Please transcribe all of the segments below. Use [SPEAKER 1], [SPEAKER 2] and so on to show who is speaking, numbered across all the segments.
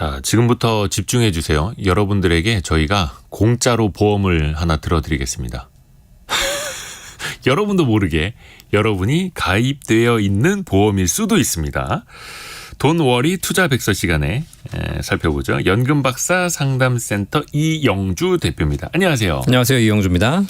[SPEAKER 1] 자, 지금부터 집중해 주세요. 여러분들에게 저희가 공짜로 보험을 하나 들어드리겠습니다. 여러분도 모르게 여러분이 가입되어 있는 보험일 수도 있습니다. 돈워리 투자백서 시간에 살펴보죠. 연금박사 상담센터 이영주 대표입니다. 안녕하세요.
[SPEAKER 2] 안녕하세요. 이영주입니다.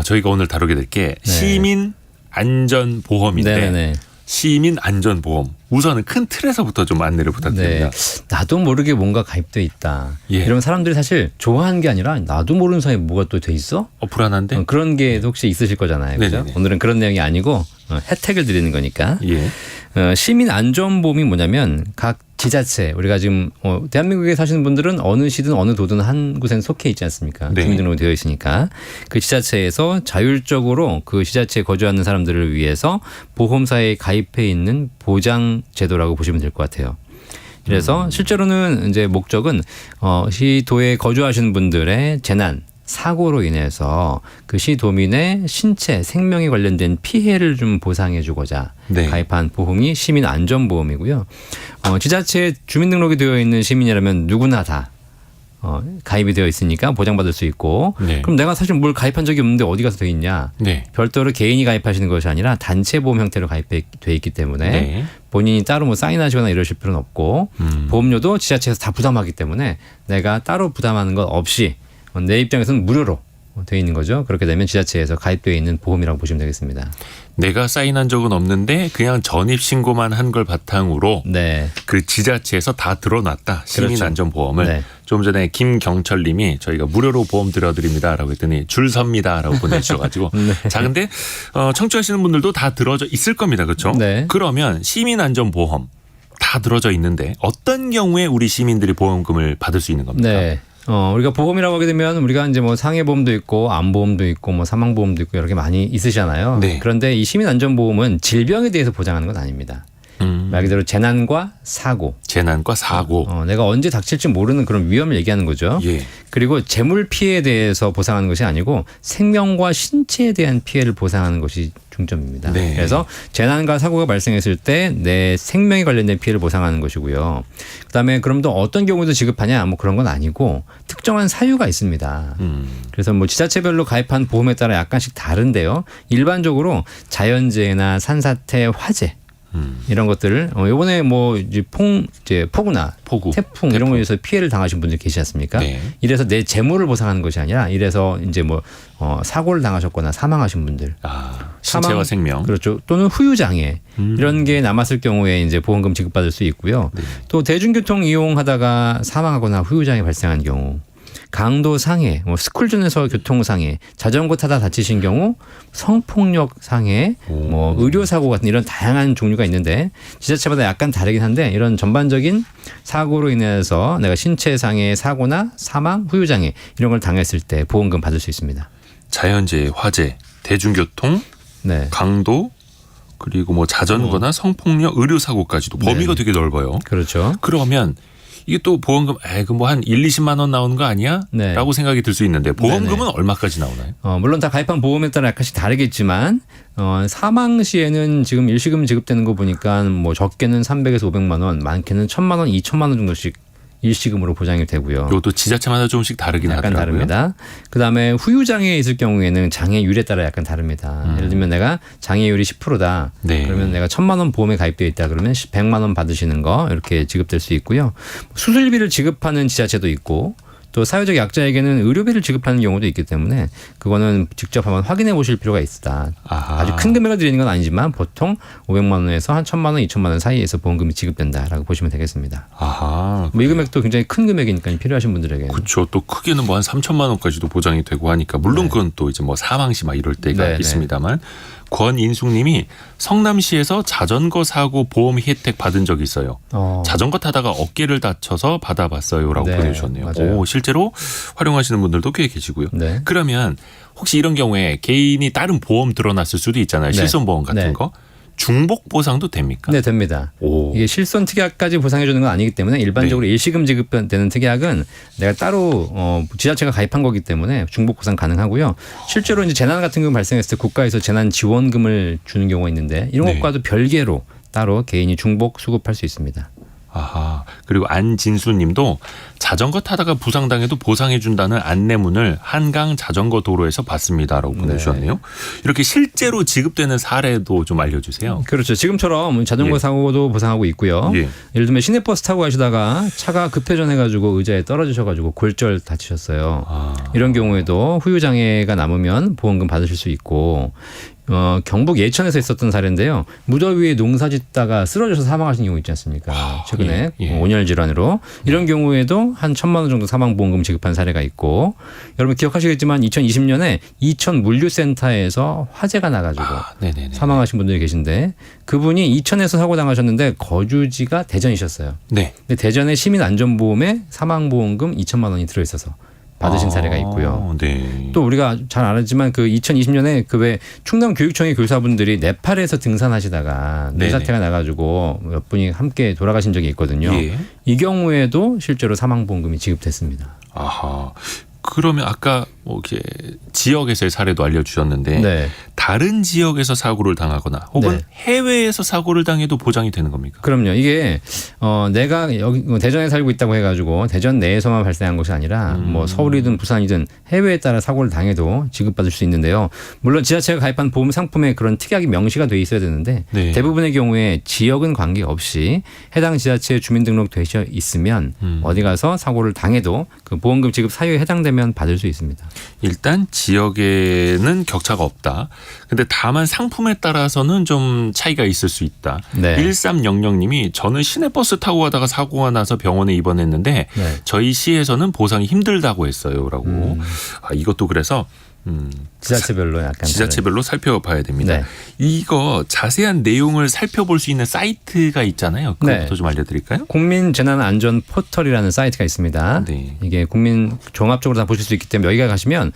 [SPEAKER 1] 저희가 오늘 다루게 될 게 시민안전보험인데
[SPEAKER 2] 네네.
[SPEAKER 1] 시민안전보험. 우선은 큰 틀에서부터 좀 안내를 부탁드립니다.
[SPEAKER 2] 나도 모르게 뭔가 가입돼 있다.
[SPEAKER 1] 예.
[SPEAKER 2] 이런 사람들이 사실 좋아하는 게 아니라 나도 모르는 사이에 뭐가 또 돼 있어?
[SPEAKER 1] 불안한데?
[SPEAKER 2] 그런 게 혹시 있으실 거잖아요. 그죠?
[SPEAKER 1] 네네네.
[SPEAKER 2] 오늘은 그런 내용이 아니고 혜택을 드리는 거니까.
[SPEAKER 1] 예.
[SPEAKER 2] 시민안전보험이 뭐냐면 각 지자체, 우리가 지금 대한민국에 사시는 분들은 어느 시든 어느 도든 한 곳에는 속해 있지 않습니까?
[SPEAKER 1] 네.
[SPEAKER 2] 주민등록이 되어 있으니까 그 지자체에서 자율적으로 그 지자체에 거주하는 사람들을 위해서 보험사에 가입해 있는 보장 제도라고 보시면 될 것 같아요. 그래서 실제로는 이제 목적은 시도에 거주하시는 분들의 재난, 사고로 인해서 그 시도민의 신체, 생명에 관련된 피해를 좀 보상해 주고자 가입한 보험이 시민안전보험이고요. 지자체에 주민등록이 되어 있는 시민이라면 누구나 다 가입이 되어 있으니까 보장받을 수 있고 그럼 내가 사실 뭘 가입한 적이 없는데 어디 가서 돼 있냐. 별도로 개인이 가입하시는 것이 아니라 단체보험 형태로 가입돼 있기 때문에 본인이 따로 뭐 사인하시거나 이러실 필요는 없고 보험료도 지자체에서 다 부담하기 때문에 내가 따로 부담하는 것 없이 내 입장에서는 무료로 되어 있는 거죠. 그렇게 되면 지자체에서 가입되어 있는 보험이라고 보시면 되겠습니다.
[SPEAKER 1] 내가 사인한 적은 없는데 그냥 전입신고만 한 걸 바탕으로 그 지자체에서 다 들어놨다. 시민안전보험을.
[SPEAKER 2] 그렇죠.
[SPEAKER 1] 좀 전에 김경철 님이 저희가 무료로 보험 들어드립니다라고 했더니 줄 섭니다라고 보내주셔가지고 자, 근데 청취하시는 분들도 다 들어져 있을 겁니다. 그렇죠? 그러면 시민안전보험 다 들어져 있는데 어떤 경우에 우리 시민들이 보험금을 받을 수 있는 겁니까?
[SPEAKER 2] 우리가 보험이라고 하게 되면 우리가 이제 뭐 상해보험도 있고 암보험도 있고 뭐 사망보험도 있고 여러 개 많이 있으시잖아요. 그런데 이 시민안전보험은 질병에 대해서 보장하는 건 아닙니다. 말 그대로 재난과 사고. 내가 언제 닥칠지 모르는 그런 위험을 얘기하는 거죠. 그리고 재물 피해에 대해서 보상하는 것이 아니고 생명과 신체에 대한 피해를 보상하는 것이 중점입니다. 그래서 재난과 사고가 발생했을 때 내 생명에 관련된 피해를 보상하는 것이고요. 그다음에 그럼 또 어떤 경우도 지급하냐 뭐 그런 건 아니고 특정한 사유가 있습니다. 그래서 뭐 지자체별로 가입한 보험에 따라 약간씩 다른데요. 일반적으로 자연재해나 산사태, 화재 이런 것들을 이번에 뭐 이제 폭우나 태풍 이런 거에 의해서 피해를 당하신 분들 계시지 않습니까? 이래서 내 재물을 보상하는 것이 아니라 이래서 이제 뭐 사고를 당하셨거나 사망하신 분들,
[SPEAKER 1] 신체와 생명,
[SPEAKER 2] 그렇죠. 또는 후유장애 이런 게 남았을 경우에 이제 보험금 지급받을 수 있고요. 또 대중교통 이용하다가 사망하거나 후유장애 발생한 경우. 강도 상해, 뭐 스쿨존에서 교통상해, 자전거 타다 다치신 경우 성폭력 상해, 뭐 의료사고 같은 이런 다양한 종류가 있는데 지자체마다 약간 다르긴 한데 이런 전반적인 사고로 인해서 내가 신체 상해, 사고나 사망, 후유장애 이런 걸 당했을 때 보험금 받을 수 있습니다.
[SPEAKER 1] 자연재해, 화재, 대중교통, 강도, 그리고 뭐 자전거나 성폭력, 의료사고까지도 범위가 되게 넓어요.
[SPEAKER 2] 그렇죠.
[SPEAKER 1] 그러면 이게 또 보험금 뭐 한 1, 20만 원 나오는 거 아니야? 라고 생각이 들 수 있는데 보험금은 얼마까지 나오나요?
[SPEAKER 2] 물론 다 가입한 보험에 따라 약간씩 다르겠지만 사망 시에는 지금 일시금 지급되는 거 보니까 뭐 적게는 300에서 500만 원, 많게는 1,000만 원, 2,000만 원 정도씩 일시금으로 보장이 되고요.
[SPEAKER 1] 이것도 지자체마다 조금씩 다르긴
[SPEAKER 2] 약간
[SPEAKER 1] 하더라고요.
[SPEAKER 2] 다릅니다. 그다음에 후유장애에 있을 경우에는 장애율에 따라 약간 다릅니다. 예를 들면 내가 장애율이 10%다. 그러면 내가 1,000만 원 보험에 가입되어 있다. 그러면 100만 원 받으시는 거 이렇게 지급될 수 있고요. 수술비를 지급하는 지자체도 있고 또 사회적 약자에게는 의료비를 지급하는 경우도 있기 때문에 그거는 직접 한번 확인해 보실 필요가 있다. 아주 큰 금액을 드리는 건 아니지만 보통 500만 원에서 한 1,000만 원, 2,000만 원 사이에서 보험금이 지급된다라고 보시면 되겠습니다.
[SPEAKER 1] 뭐
[SPEAKER 2] 이 금액도 굉장히 큰 금액이니까 필요하신 분들에게.
[SPEAKER 1] 그렇죠. 또 크게는 뭐 한 3,000만 원까지도 보장이 되고 하니까 물론 그건 또 이제 뭐 사망시 막 이럴 때가 있습니다만 권인숙님이 성남시에서 자전거 사고 보험 혜택 받은 적이 있어요. 자전거 타다가 어깨를 다쳐서 받아봤어요라고 보내주셨네요. 실제로 활용하시는 분들도 꽤 계시고요. 그러면 혹시 이런 경우에 개인이 다른 보험 들어놨을 수도 있잖아요. 실손보험 같은 거. 중복 보상도 됩니까?
[SPEAKER 2] 네, 됩니다. 이게 실손 특약까지 보상해 주는 건 아니기 때문에 일반적으로 일시금 지급되는 특약은 내가 따로 지자체가 가입한 거기 때문에 중복 보상 가능하고요. 실제로 이제 재난 같은 경우 발생했을 때 국가에서 재난 지원금을 주는 경우가 있는데 이런 것과도 별개로 따로 개인이 중복 수급할 수 있습니다.
[SPEAKER 1] 아하. 그리고 안진수님도 자전거 타다가 부상당해도 보상해준다는 안내문을 한강 자전거 도로에서 봤습니다라고 보내주셨네요. 이렇게 실제로 지급되는 사례도 좀 알려주세요.
[SPEAKER 2] 그렇죠. 지금처럼 자전거 사고도 보상하고 있고요. 예를 들면 시내버스 타고 가시다가 차가 급회전해가지고 의자에 떨어지셔가지고 골절 다치셨어요. 이런 경우에도 후유장애가 남으면 보험금 받으실 수 있고, 경북 예천에서 있었던 사례인데요. 무더위에 농사 짓다가 쓰러져서 사망하신 경우 있지 않습니까? 최근에 온열 질환으로. 이런 경우에도 한 1,000만 원 정도 사망보험금 지급한 사례가 있고, 여러분 기억하시겠지만 2020년에 이천 물류센터에서 화재가 나가지고 사망하신 분들이 계신데, 그분이 이천에서 사고 당하셨는데 거주지가 대전이셨어요. 네. 근데 대전의 시민안전보험에 사망보험금 2,000만 원이 들어있어서 받으신 사례가 있고요.
[SPEAKER 1] 네.
[SPEAKER 2] 또 우리가 잘 알았지만 그 2020년에 그 왜 충남교육청의 교사분들이 네팔에서 등산하시다가 뇌사태가 나가지고 몇 분이 함께 돌아가신 적이 있거든요. 이 경우에도 실제로 사망보험금이 지급됐습니다.
[SPEAKER 1] 아하. 그러면 아까 뭐 이렇게 지역에서의 사례도 알려주셨는데 다른 지역에서 사고를 당하거나 혹은 해외에서 사고를 당해도 보장이 되는 겁니까?
[SPEAKER 2] 그럼요. 이게 내가 여기 대전에 살고 있다고 해가지고 대전 내에서만 발생한 것이 아니라 뭐 서울이든 부산이든 해외에 따라 사고를 당해도 지급받을 수 있는데요. 물론 지자체가 가입한 보험 상품에 그런 특약이 명시가 돼 있어야 되는데 대부분의 경우에 지역은 관계없이 해당 지자체에 주민등록 되어 있으면 어디 가서 사고를 당해도 그 보험금 지급 사유에 해당되면 받을 수 있습니다.
[SPEAKER 1] 일단 지역에는 격차가 없다. 근데 다만 상품에 따라서는 좀 차이가 있을 수 있다. 1300님이 저는 시내버스 타고 가다가 사고가 나서 병원에 입원했는데 저희 시에서는 보상이 힘들다고 했어요. 라고. 이것도 그래서
[SPEAKER 2] 지자체별로 약간
[SPEAKER 1] 지자체별로 살펴봐야 됩니다. 이거 자세한 내용을 살펴볼 수 있는 사이트가 있잖아요. 그것부터 좀 알려드릴까요?
[SPEAKER 2] 국민재난안전포털이라는 사이트가 있습니다. 이게 국민 종합적으로 다 보실 수 있기 때문에 여기가 가시면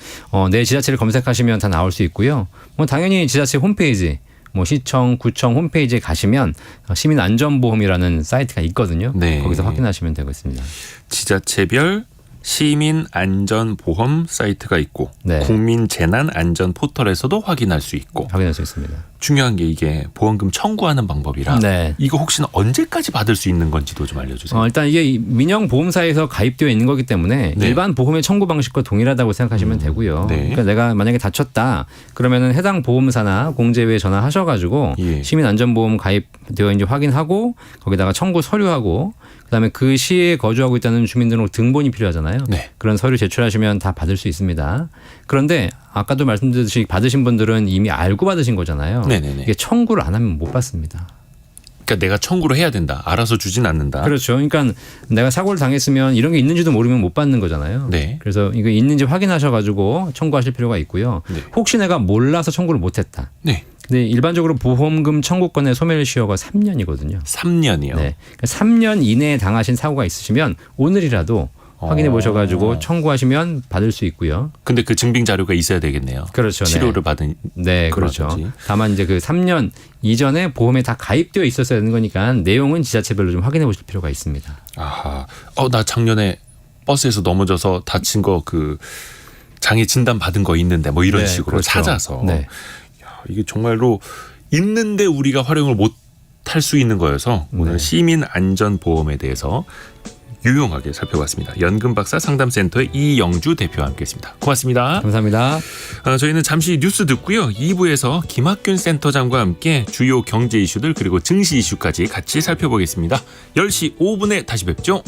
[SPEAKER 2] 내 지자체를 검색하시면 다 나올 수 있고요. 뭐 당연히 지자체 홈페이지, 뭐 시청, 구청 홈페이지에 가시면 시민안전보험이라는 사이트가 있거든요. 거기서 확인하시면 되겠습니다.
[SPEAKER 1] 지자체별 시민안전보험 사이트가 있고 국민재난안전포털에서도 확인할 수 있고
[SPEAKER 2] 확인할 수 있습니다.
[SPEAKER 1] 중요한 게 이게 보험금 청구하는 방법이라 이거 혹시나 언제까지 받을 수 있는 건지도 좀 알려주세요.
[SPEAKER 2] 일단 이게 민영보험사에서 가입되어 있는 거기 때문에 일반 보험의 청구 방식과 동일하다고 생각하시면 되고요. 그러니까 내가 만약에 다쳤다 그러면은 해당 보험사나 공제회에 전화하셔가지고 시민안전보험 가입되어 있는지 확인하고 거기다가 청구 서류하고 그다음에 그 시에 거주하고 있다는 주민등록 등본이 필요하잖아요. 그런 서류 제출하시면 다 받을 수 있습니다. 그런데 아까도 말씀드렸듯이 받으신 분들은 이미 알고 받으신 거잖아요. 이게 청구를 안 하면 못 받습니다.
[SPEAKER 1] 그러니까 내가 청구를 해야 된다. 알아서 주진 않는다.
[SPEAKER 2] 그렇죠. 그러니까 내가 사고를 당했으면 이런 게 있는지도 모르면 못 받는 거잖아요. 그래서 이거 있는지 확인하셔가지고 청구하실 필요가 있고요. 혹시 내가 몰라서 청구를 못했다. 근데 일반적으로 보험금 청구권의 소멸시효가 3년이거든요.
[SPEAKER 1] 3년이요?
[SPEAKER 2] 그러니까 3년 이내에 당하신 사고가 있으시면 오늘이라도 확인해 보셔가지고 청구하시면 받을 수 있고요.
[SPEAKER 1] 근데 그 증빙 자료가 있어야 되겠네요.
[SPEAKER 2] 그렇죠.
[SPEAKER 1] 치료를 받은.
[SPEAKER 2] 그렇죠. 다만 이제 그 3년 이전에 보험에 다 가입되어 있었어야 되는 거니까 내용은 지자체별로 좀 확인해 보실 필요가 있습니다.
[SPEAKER 1] 아하. 나 작년에 버스에서 넘어져서 다친 거 그 장애 진단 받은 거 있는데 뭐 이런 식으로 찾아서. 이게 정말로 있는데 우리가 활용을 못 할 수 있는 거여서 오늘 시민안전보험에 대해서 유용하게 살펴봤습니다. 연금박사 상담센터의 이영주 대표와 함께했습니다. 고맙습니다.
[SPEAKER 2] 감사합니다.
[SPEAKER 1] 저희는 잠시 뉴스 듣고요. 2부에서 김학균 센터장과 함께 주요 경제 이슈들 그리고 증시 이슈까지 같이 살펴보겠습니다. 10시 5분에 다시 뵙죠.